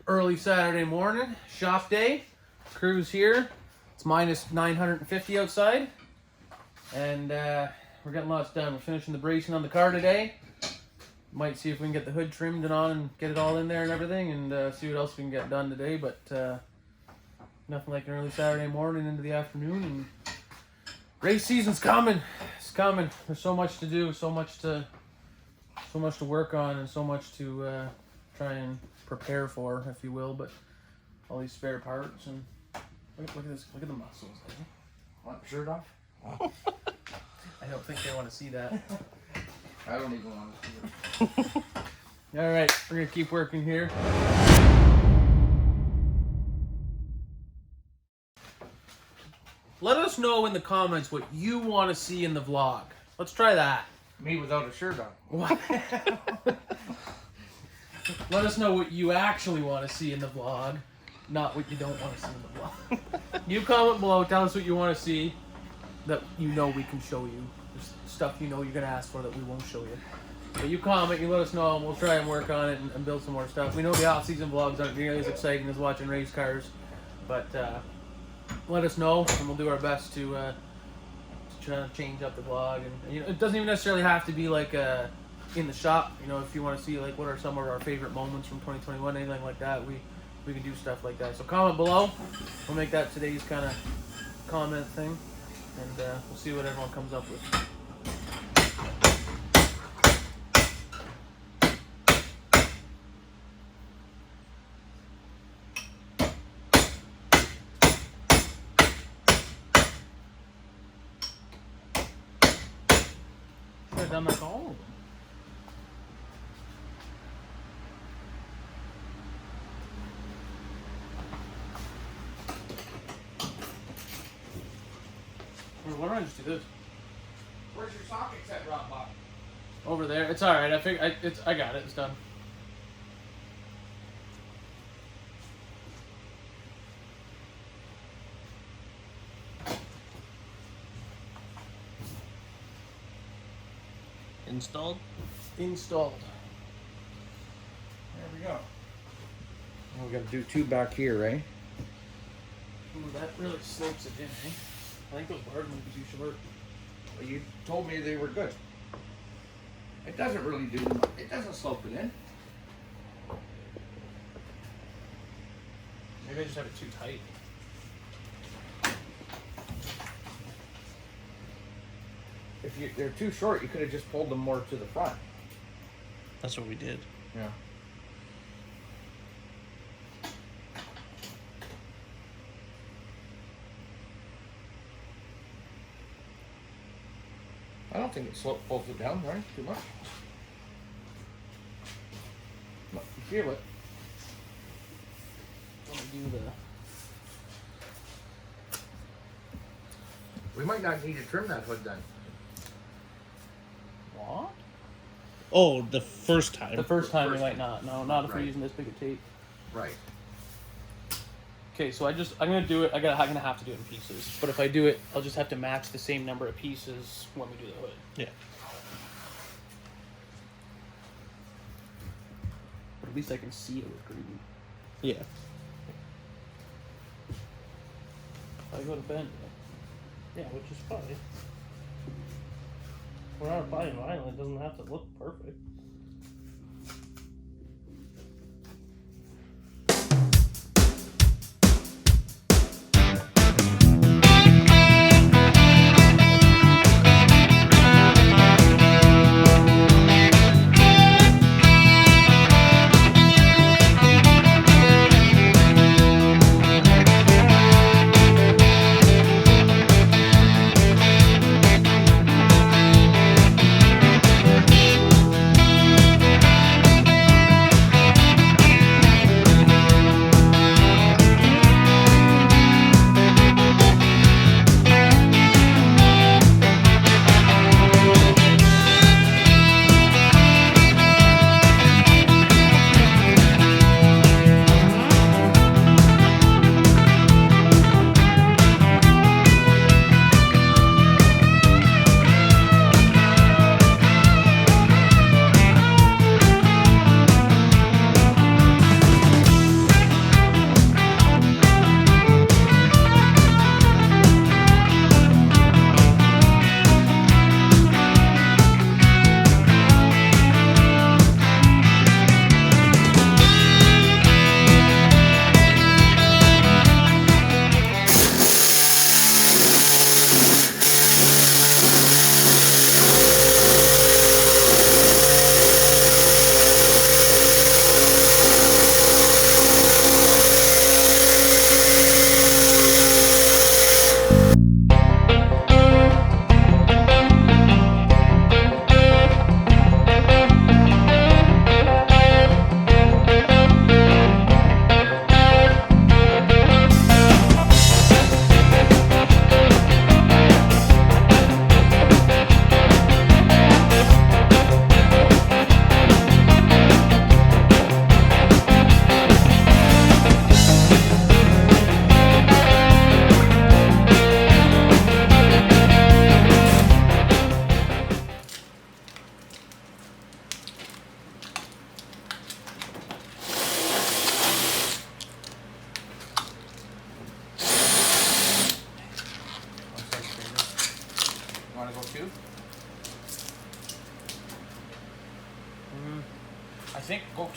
Early Saturday morning, shop day. Crew's here. It's minus 950 outside. And we're getting lots done. We're finishing the bracing on the car today. Might see if we can get the hood trimmed and on and get it all in there and everything, and see what else we can get done today. But nothing like an early Saturday morning into the afternoon. And race season's coming. It's coming. There's so much to do, so much to work on, and so much to try and prepare for, if you will. But all these spare parts and look at this. Look at the muscles. Eh? Want the shirt off? I don't think they want to see that. I don't even want to see it. All right, we're gonna keep working here. Let us know in the comments what you want to see in the vlog. Let's try that. Me without a shirt on. What? Let us know what you actually want to see in the vlog, not what you don't want to see in the vlog. You comment below, tell us what you want to see that you know we can show you. There's stuff you know you're going to ask for that we won't show you. But you comment, you let us know, and we'll try and work on it and build some more stuff. We know the off-season vlogs aren't nearly as exciting as watching race cars, but let us know, and we'll do our best to try to change up the vlog. And you know, it doesn't even necessarily have to be like in the shop. You know, if you want to see like what are some of our favorite moments from 2021, anything like that, we can do stuff like that. So comment below. We'll make that today's kind of comment thing, and we'll see what everyone comes up with. Should have done like all of them. Why don't I just do this? Where's your socket set, Rob Bob? Over there. It's all right. I got it. It's done. Installed? Installed. There we go. We got to do two back here, right? Ooh, that really slopes it in, eh? I think those bars might be too short. Well, you told me they were good. It doesn't really do. It doesn't slope it in. Maybe I just have it too tight. If they're too short, you could have just pulled them more to the front. That's what we did. Yeah. I don't think it pulls it down, right? Too much. No, you feel it. Let me do the. We might not need to trim that hood then. What? Oh, the first time. The first time we First might not. No, not if we're Right. using this big of tape. Right. Okay, so I'm gonna do it. I'm gonna have to do it in pieces. But if I do it, I'll just have to match the same number of pieces when we do the hood. Yeah. But at least I can see it with green. Yeah. If I go to bend, Yeah, which is fine. We're not buying vinyl. It doesn't have to look perfect.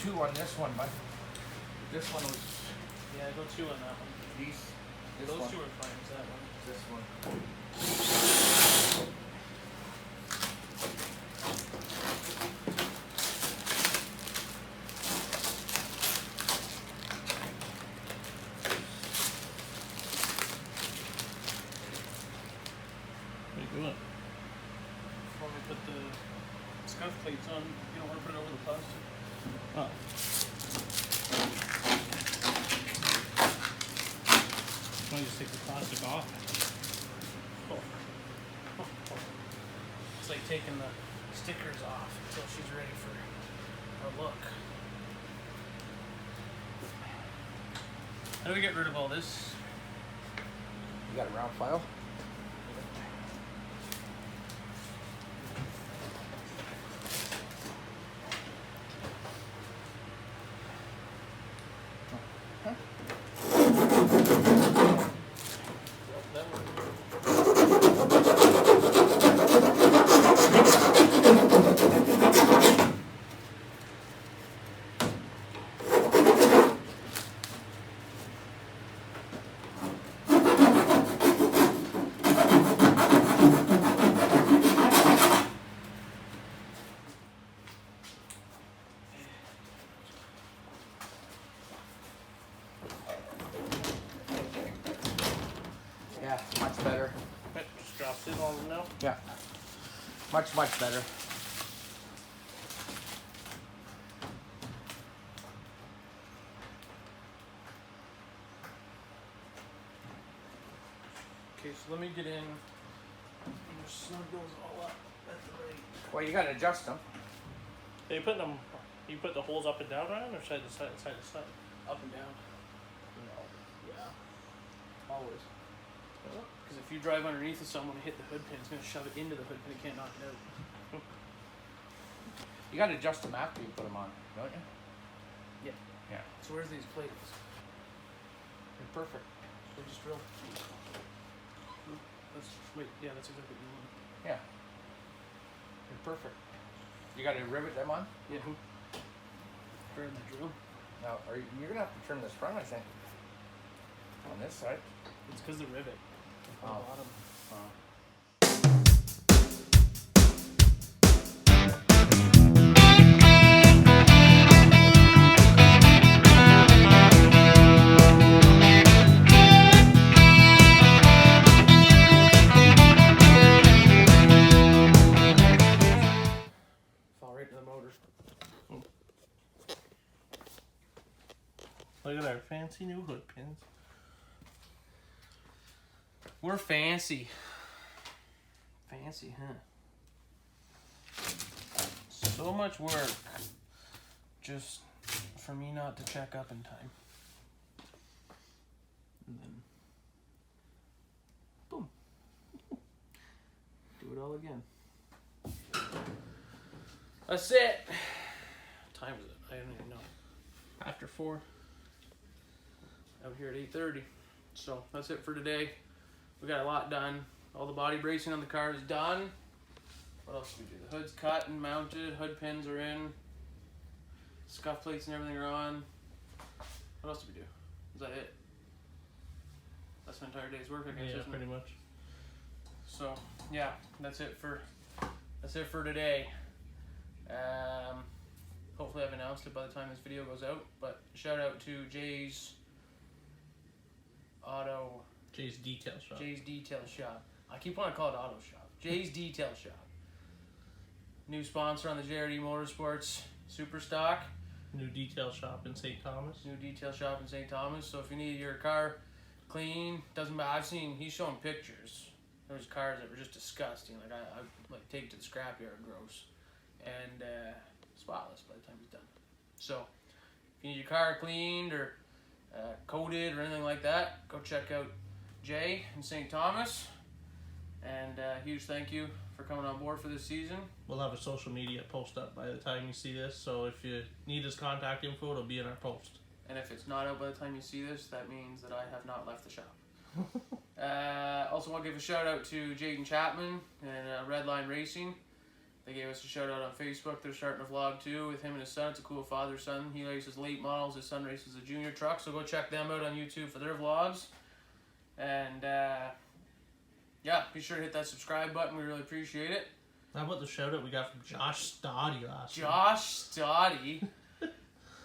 2 on this one, but this one was Yeah, go 2 on that one. these. This Those one. 2 are fine. Is that one? This one. What are you doing? Before we put the scuff plates on, you don't want to put it over the plastic. Oh. Why don't you just take the plastic off? It's like taking the stickers off until she's ready for our look. How do we get rid of all this? You got a round file? Yeah, much better. It just drops in on them now. Yeah. Much better. Okay, so let me get in and just snug those all up at the right. Well, you gotta adjust them. Are you putting them? You put the holes up and down, Ryan, or side to side, side to side? Up and down. No. Yeah. Always. Yeah. Because if you drive underneath of someone and hit the hood pin, it's going to shove it into the hood pin. It can't knock it out. You gotta adjust them after you put them on, don't you? Yeah. Yeah. So where's these plates? They're perfect. They just drilled. That's, wait, yeah, that's exactly what you want. Yeah. They're perfect. You gotta rivet them on? Yeah. Burn the drill. Now, you're gonna have to trim this front, I think. On this side. It's because the rivet. On Oh. the bottom. Fall right to the motor. Look at our fancy new hood pins. We're fancy. Fancy, huh? So much work just for me not to check up in time. And then, boom. Do it all again. That's it. What time is it? I don't even know. After 4. Out here at 8:30. So that's it for today. We got a lot done. All the body bracing on the car is done. What else did we do? The hood's cut and mounted. Hood pins are in. Scuff plates and everything are on. What else did we do? Is that it? That's an entire day's work, I guess. Yeah, isn't pretty it? much. So yeah, that's it for today. Hopefully I've announced it by the time this video goes out. But shout out to Jay's Detail Shop. Jay's Detail Shop. I keep wanting to call it Auto Shop. Jay's Detail Shop. New sponsor on the JRD Motorsports Super Stock. New detail shop in St. Thomas. New detail shop in St. Thomas. So if you need your car clean, doesn't matter. He's showing pictures. There was cars that were just disgusting. Like I like take it to the scrapyard, gross, and spotless by the time he's done. So if you need your car cleaned or coated or anything like that, go check out Jay in St. Thomas. And huge thank you for coming on board for this season. We'll have a social media post up by the time you see this, so if you need his contact info, it'll be in our post. And if it's not out by the time you see this, that means that I have not left the shop. Also want to give a shout out to Jaden Chapman and Redline Racing. They gave us a shout out on Facebook. They're starting a vlog too with him and his son. It's a cool father-son. He races late models. His son races a junior truck. So go check them out on YouTube for their vlogs. And yeah, be sure to hit that subscribe button. We really appreciate it. How about the shout out we got from Josh Stoddy last week? Josh Stoddy.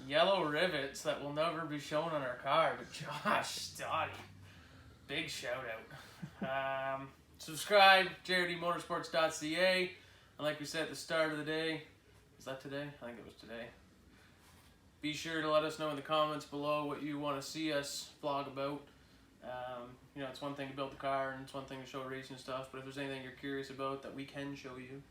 Yellow rivets that will never be shown on our car, but Josh Stoddy. Big shout out. Subscribe, jrdmotorsports.ca. And like we said at the start of the day, is that today? I think it was today. Be sure to let us know in the comments below what you want to see us vlog about. You know, it's one thing to build the car and it's one thing to show racing stuff, but if there's anything you're curious about that we can show you,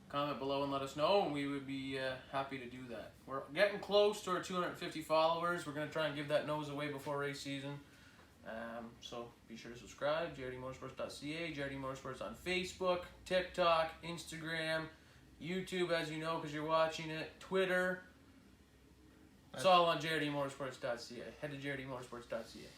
comment below and let us know, and we would be happy to do that. We're getting close to our 250 followers. We're going to try and give that nose away before race season. So be sure to subscribe, jrdmotorsports.ca, JRD Motorsports on Facebook, TikTok, Instagram, YouTube, as you know because you're watching it, Twitter. It's all on jrdmotorsports.ca. Head to jrdmotorsports.ca.